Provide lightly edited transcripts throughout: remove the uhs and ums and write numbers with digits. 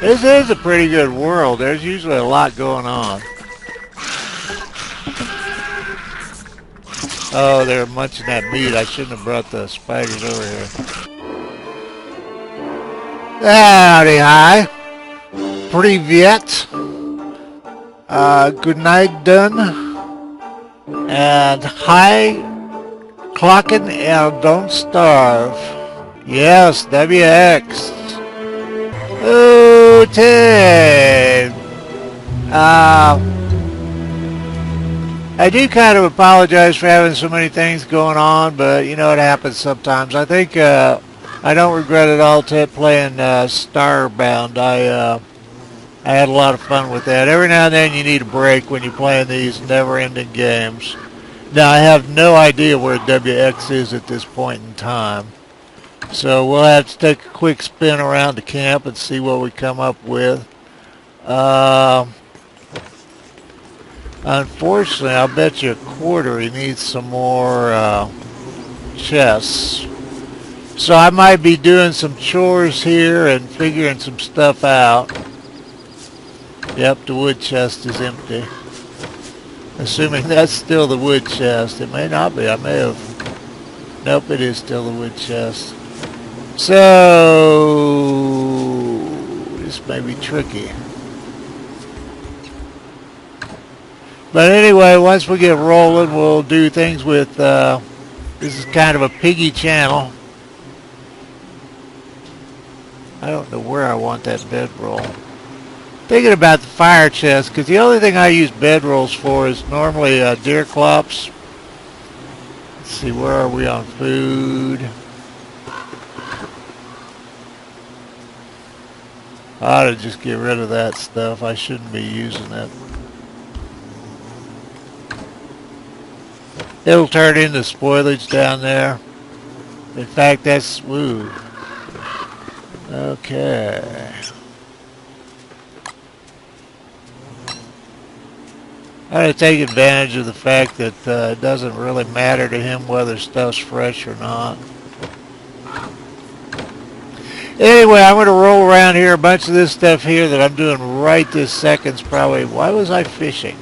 This is a pretty good world. There's usually a lot going on. Oh, they're munching that meat. I shouldn't have brought the spiders over here. Howdy, hi. Привет. Good night, done. And hi, clocking and don't starve. Yes, WX. Oh, 10. I do kind of apologize for having so many things going on, but you know it happens sometimes. I think I don't regret it all playing Starbound. I had a lot of fun with that. Every now and then you need a break when you're playing these never-ending games. Now I have no idea where WX is at this point in time. So we'll have to take a quick spin around the camp and see what we come up with. Unfortunately, I'll bet you a quarter he needs some more chests. So I might be doing some chores here and figuring some stuff out. Yep, the wood chest is empty. Assuming that's still the wood chest. It may not be. I may have... Nope, it is still the wood chest. So, this may be tricky. But anyway, once we get rolling, we'll do things with, this is kind of a piggy channel. I don't know where I want that bedroll. Thinking about the fire chest, because the only thing I use bedrolls for is normally deer clops. Let's see, where are we on food? I ought to just get rid of that stuff. I shouldn't be using it. It'll turn into spoilage down there. In fact, that's... Woo. Okay. I'm going to take advantage of the fact that it doesn't really matter to him whether stuff's fresh or not. Anyway, I'm going to roll around here. A bunch of this stuff here that I'm doing right this second's probably... Why was I fishing?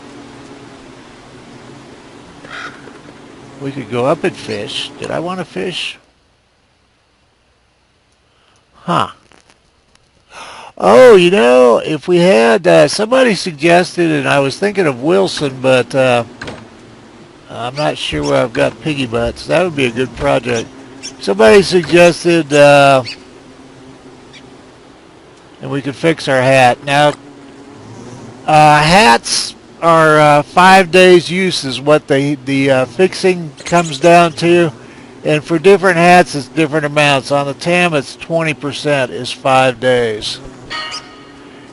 We could go up and fish. Did I want to fish? Huh. Oh, you know, if we had... somebody suggested, and I was thinking of Wilson, but I'm not sure where I've got piggy butts. That would be a good project. Somebody suggested... and we could fix our hat. Now, hats are 5 days use is what the fixing comes down to. And for different hats, it's different amounts. On the Tam, it's 20% is 5 days.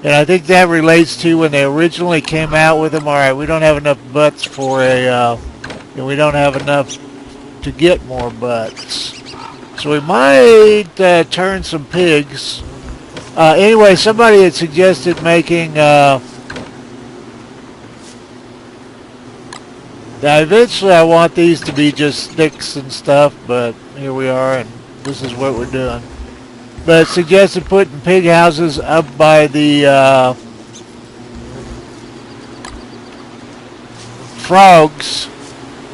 And I think that relates to when they originally came out with them. All right, we don't have enough butts for a, and we don't have enough to get more butts. So we might turn some pigs. Anyway, somebody had suggested making, now eventually I want these to be just sticks and stuff, but here we are and this is what we're doing. But suggested putting pig houses up by the frogs,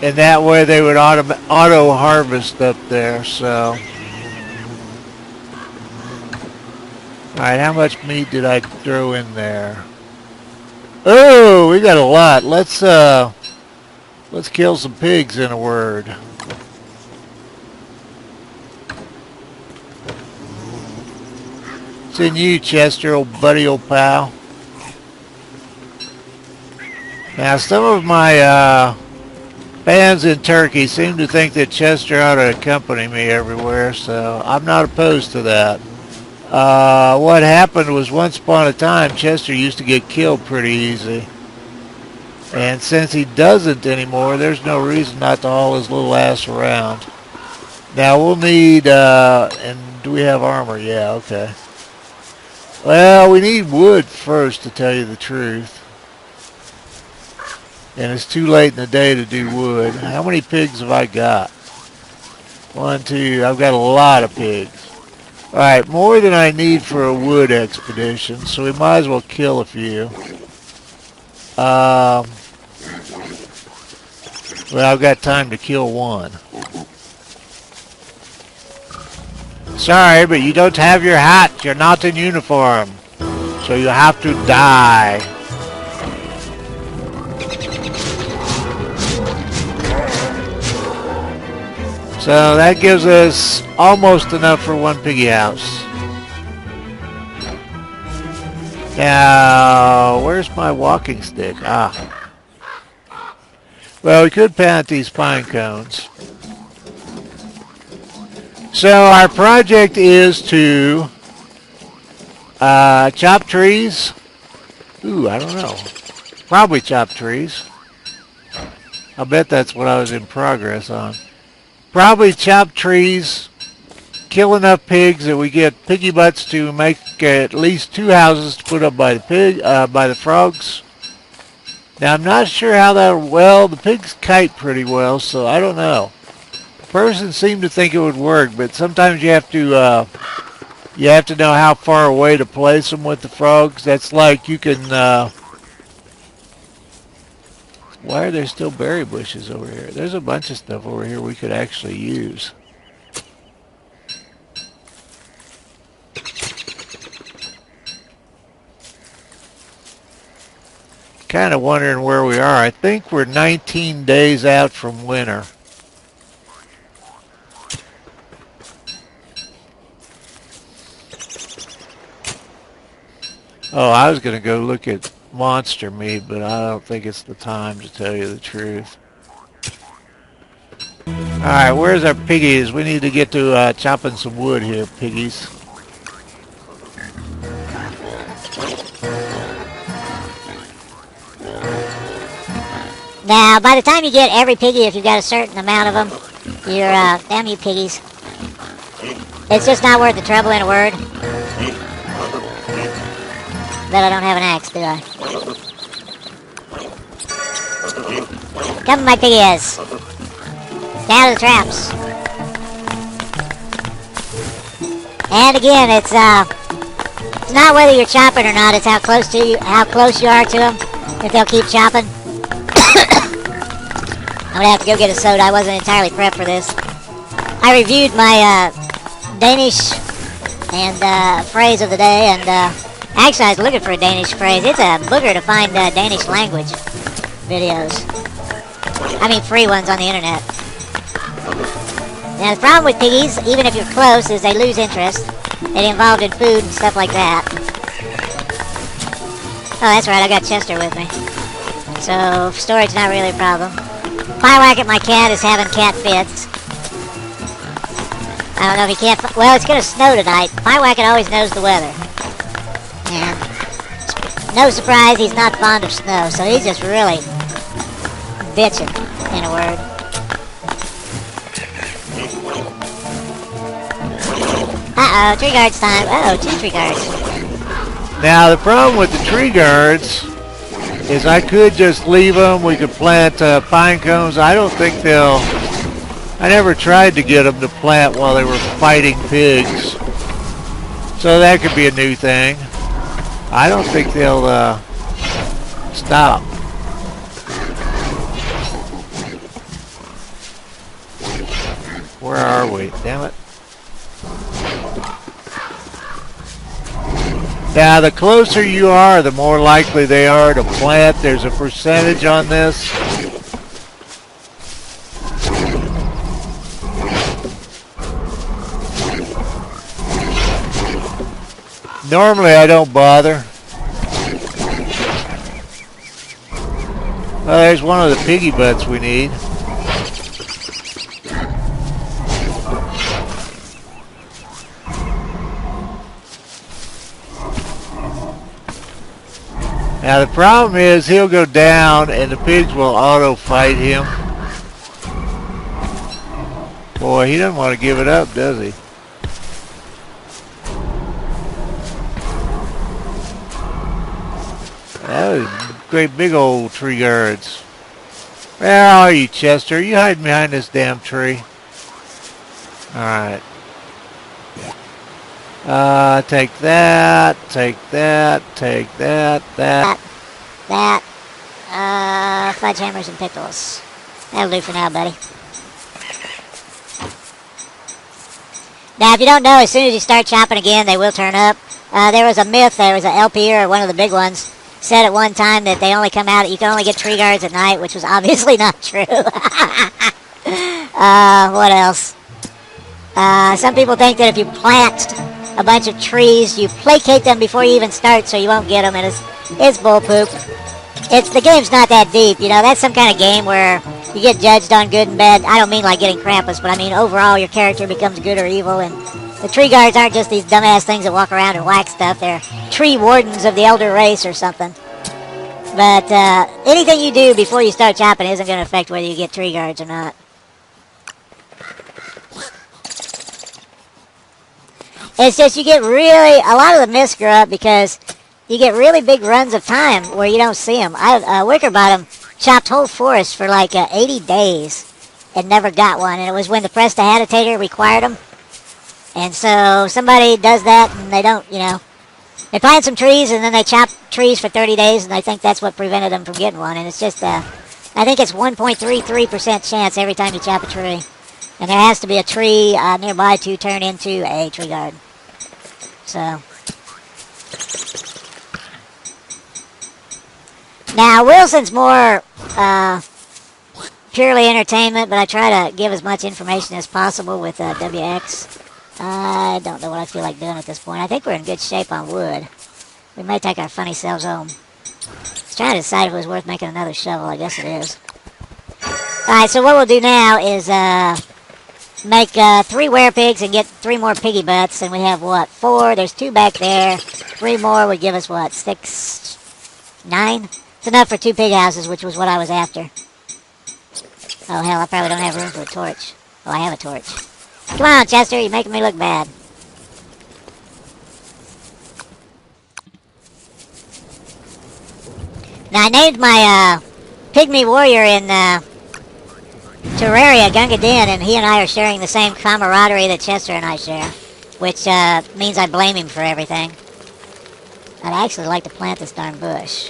and that way they would auto harvest up there, so... Alright, how much meat did I throw in there? Oh, we got a lot. Let's kill some pigs, in a word. It's in you, Chester, old buddy, old pal. Now, some of my fans in Turkey seem to think that Chester ought to accompany me everywhere, so I'm not opposed to that. What happened was once upon a time, Chester used to get killed pretty easy. And since he doesn't anymore, there's no reason not to haul his little ass around. Now we'll need, and do we have armor? Yeah, okay. Well, we need wood first, to tell you the truth. And it's too late in the day to do wood. How many pigs have I got? 1, 2, I've got a lot of pigs. Alright, more than I need for a wood expedition, so we might as well kill a few. Well, I've got time to kill one. Sorry, but you don't have your hat. You're not in uniform. So you have to die. So that gives us almost enough for one piggy house. Now, where's my walking stick? Ah. Well, we could plant these pine cones. So our project is to chop trees. Ooh, I don't know. Probably chop trees. I'll bet that's what I was in progress on. Probably chop trees, kill enough pigs that we get piggy butts to make at least 2 houses to put up by the frogs. Now I'm not sure how that. Well, the pigs kite pretty well, so I don't know. The person seemed to think it would work, but sometimes you have to know how far away to place them with the frogs. That's like you can. Why are there still berry bushes over here? There's a bunch of stuff over here we could actually use. Kind of wondering where we are. I think we're 19 days out from winter. Oh, I was going to go look at monster meat, but I don't think it's the time, to tell you the truth. Alright, where's our piggies? We need to get to chopping some wood here, piggies. Now, by the time you get every piggy, if you've got a certain amount of them, you're, damn you piggies. It's just not worth the trouble, in a word. But I don't have an axe, do I? Come on, my piggies. Get out of the traps. And again, it's not whether you're chopping or not, it's how close you are to them, if they'll keep chopping. I'm gonna have to go get a soda. I wasn't entirely prepped for this. I reviewed my Danish and phrase of the day, and actually I was looking for a Danish phrase. It's a booger to find Danish language videos. I mean free ones on the internet. Now the problem with piggies, even if you're close, is they lose interest. They get involved in food and stuff like that. Oh, that's right, I got Chester with me. So storage not really a problem. Pyewacket, my cat, is having cat fits. I don't know if he can't. Well, it's gonna snow tonight. Pyewacket always knows the weather. And no surprise, he's not fond of snow, so he's just really bitching, in a word. Uh-oh, tree guards time. Uh-oh, 2 tree guards. Now, the problem with the tree guards is I could just leave them. We could plant pine cones. I don't think they'll... I never tried to get them to plant while they were fighting pigs. So that could be a new thing. I don't think they'll stop. Where are we? Damn it. Now, the closer you are, the more likely they are to plant. There's a percentage on this. Normally, I don't bother. Well, there's one of the piggy butts we need. Now the problem is he'll go down and the pigs will auto-fight him. Boy, he doesn't want to give it up, does he? That was great big old tree guards. Where are you, Chester? You hiding behind this damn tree. Alright. Take that, take that, take that, that. That. Fudge hammers and pickles. That'll do for now, buddy. Now, if you don't know, as soon as you start chopping again, they will turn up. There was a myth, there was an LP or one of the big ones, said at one time that they only come out, you can only get tree guards at night, which was obviously not true. What else? Some people think that if you plant a bunch of trees, you placate them before you even start so you won't get them, and it's bull poop. The game's not that deep, you know, that's some kind of game where you get judged on good and bad. I don't mean like getting Krampus, but I mean overall your character becomes good or evil, and the tree guards aren't just these dumbass things that walk around and whack stuff. They're tree wardens of the elder race or something. But anything you do before you start chopping isn't going to affect whether you get tree guards or not. It's just you get really, a lot of the myths grow up because you get really big runs of time where you don't see them. Wickerbottom chopped whole forests for like 80 days and never got one, and it was when the Prestidigitator required them. And so somebody does that and they don't, you know, they plant some trees and then they chop trees for 30 days and they think that's what prevented them from getting one. And it's just, I think it's 1.33% chance every time you chop a tree. And there has to be a tree nearby to turn into a tree guard. So. Now, Wilson's more purely entertainment, but I try to give as much information as possible with WX. I don't know what I feel like doing at this point. I think we're in good shape on wood. We may take our funny selves home. I was trying to decide if it was worth making another shovel. I guess it is. Alright, so what we'll do now is make 3 werepigs and get 3 more piggy butts. And we have, what, 4? There's 2 back there. 3 more would give us, what, 6? 9? It's enough for 2 pig houses, which was what I was after. Oh, hell, I probably don't have room for a torch. Oh, I have a torch. Come on, Chester, you're making me look bad. Now, I named my Pygmy Warrior in Terraria Gunga Din, and he and I are sharing the same camaraderie that Chester and I share, which means I blame him for everything. I'd actually like to plant this darn bush.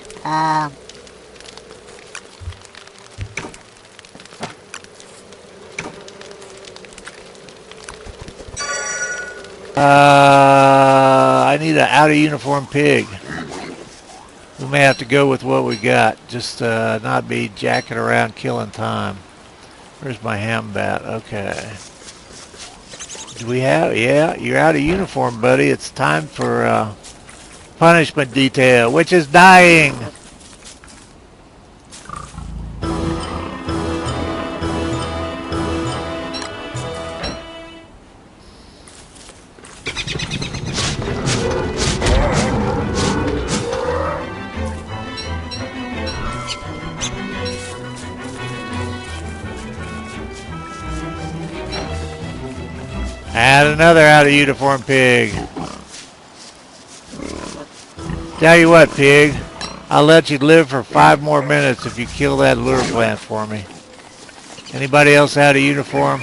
I need an out-of-uniform pig. We may have to go with what we got. Just not be jacking around killing time. Where's my ham bat? Okay. Do we have? Yeah, you're out of uniform, buddy. It's time for punishment detail, which is dying. Add another out-of-uniform pig. Tell you what, pig. I'll let you live for 5 more minutes if you kill that lure plant for me. Anybody else out of uniform?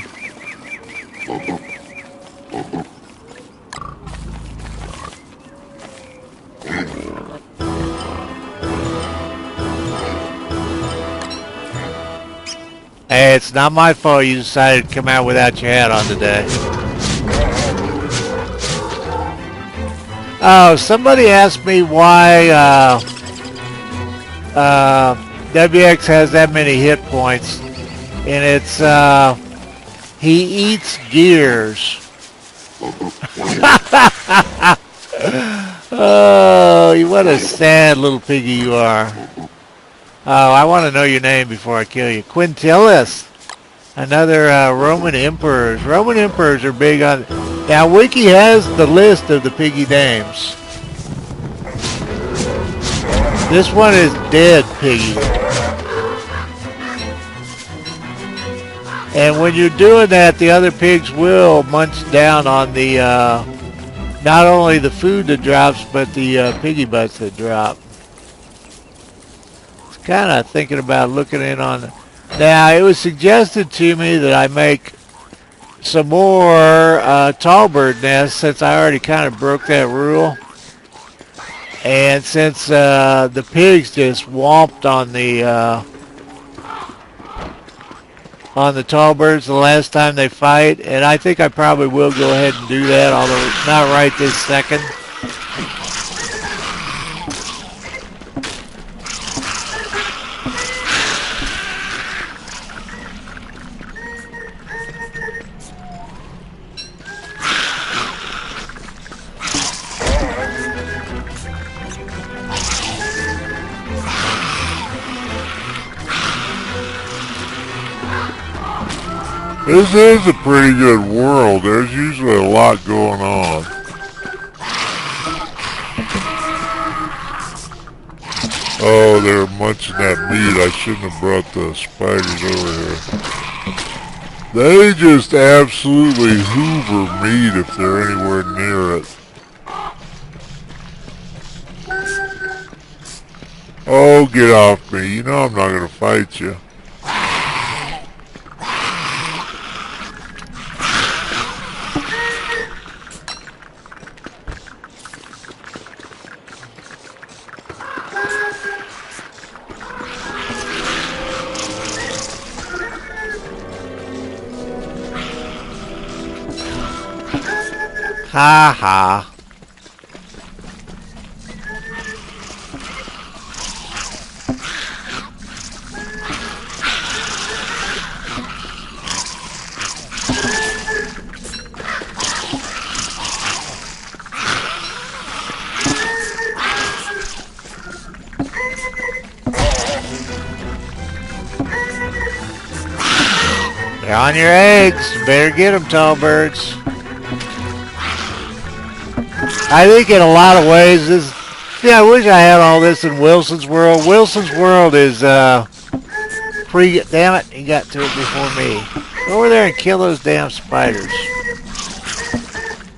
Hey, it's not my fault you decided to come out without your hat on today. Oh, somebody asked me why WX has that many hit points, and it's he eats gears. Oh, what a sad little piggy you are. Oh, I want to know your name before I kill you. Quintilis. Another Roman emperors. Roman emperors are big on... Now, Wiki has the list of the piggy names. This one is Dead Piggy. And when you're doing that, the other pigs will munch down on the... not only the food that drops, but the piggy butts that drop. Kind of thinking about looking in on... Now, it was suggested to me that I make some more tall bird nests since I already kind of broke that rule. And since the pigs just whomped on the tall birds the last time they fight, and I think I probably will go ahead and do that, although not right this second. This is a pretty good world. There's usually a lot going on. Oh, they're munching that meat. I shouldn't have brought the spiders over here. They just absolutely hoover meat if they're anywhere near it. Oh, get off me. You know I'm not going to fight you. Ha ha. They're on your eggs. You better get them, tall birds. I think in a lot of ways this, yeah, I wish I had all this in Wilson's World. Wilson's World is damn it, he got to it before me. Go over there and kill those damn spiders.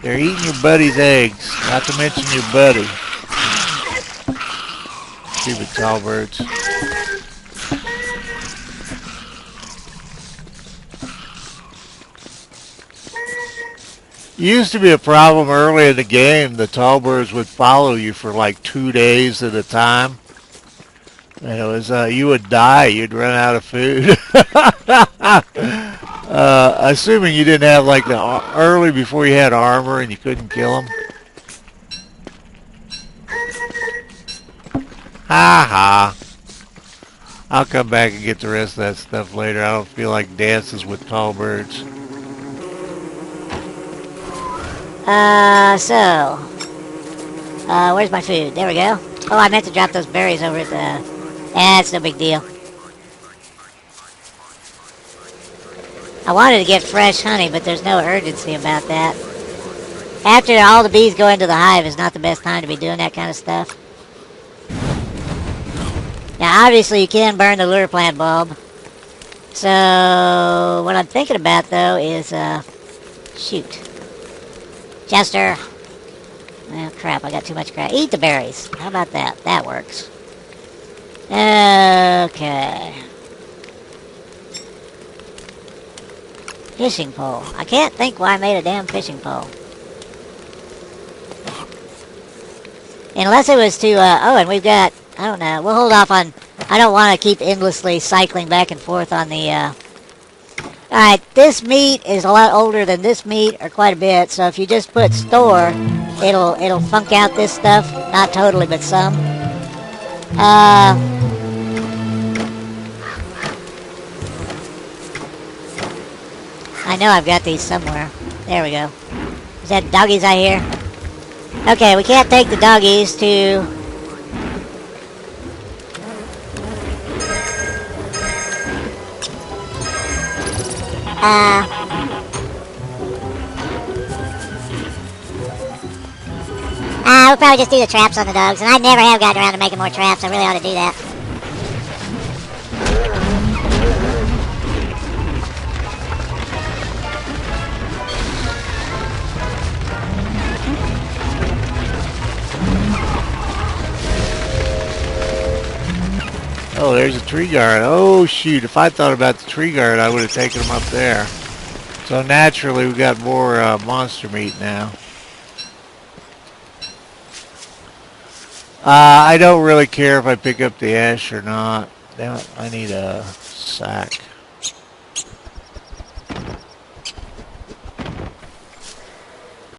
They're eating your buddy's eggs, not to mention your buddy. Stupid tall birds. Used to be a problem early in the game. The tall birds would follow you for like 2 days at a time. And it was, you would die. You'd run out of food. Assuming you didn't have like the early before you had armor and you couldn't kill them. Ha ha. I'll come back and get the rest of that stuff later. I don't feel like dances with tall birds. Where's my food? There we go. Oh, I meant to drop those berries over at the... it's no big deal. I wanted to get fresh honey, but there's no urgency about that. After all the bees go into the hive is not the best time to be doing that kind of stuff. Now, obviously, you can burn the lure plant bulb. So, what I'm thinking about, though, is, shoot. Chester. Oh, crap, I got too much crap. Eat the berries. How about that? That works. Okay. Fishing pole. I can't think why I made a damn fishing pole. Unless it was to, oh, and we've got, I don't know, we'll hold off on, I don't want to keep endlessly cycling back and forth on the, Alright, this meat is a lot older than this meat, or quite a bit, so if you just put store, it'll funk out this stuff. Not totally, but some. I know I've got these somewhere. There we go. Is that doggies I hear? Okay, we can't take the doggies to... we'll probably just do the traps on the dogs, and I never have gotten around to making more traps. I really ought to do that. Oh, there's a tree guard. Oh, shoot. If I thought about the tree guard, I would have taken him up there. So naturally, we got more monster meat now. I don't really care if I pick up the ash or not. Damn it, I need a sack.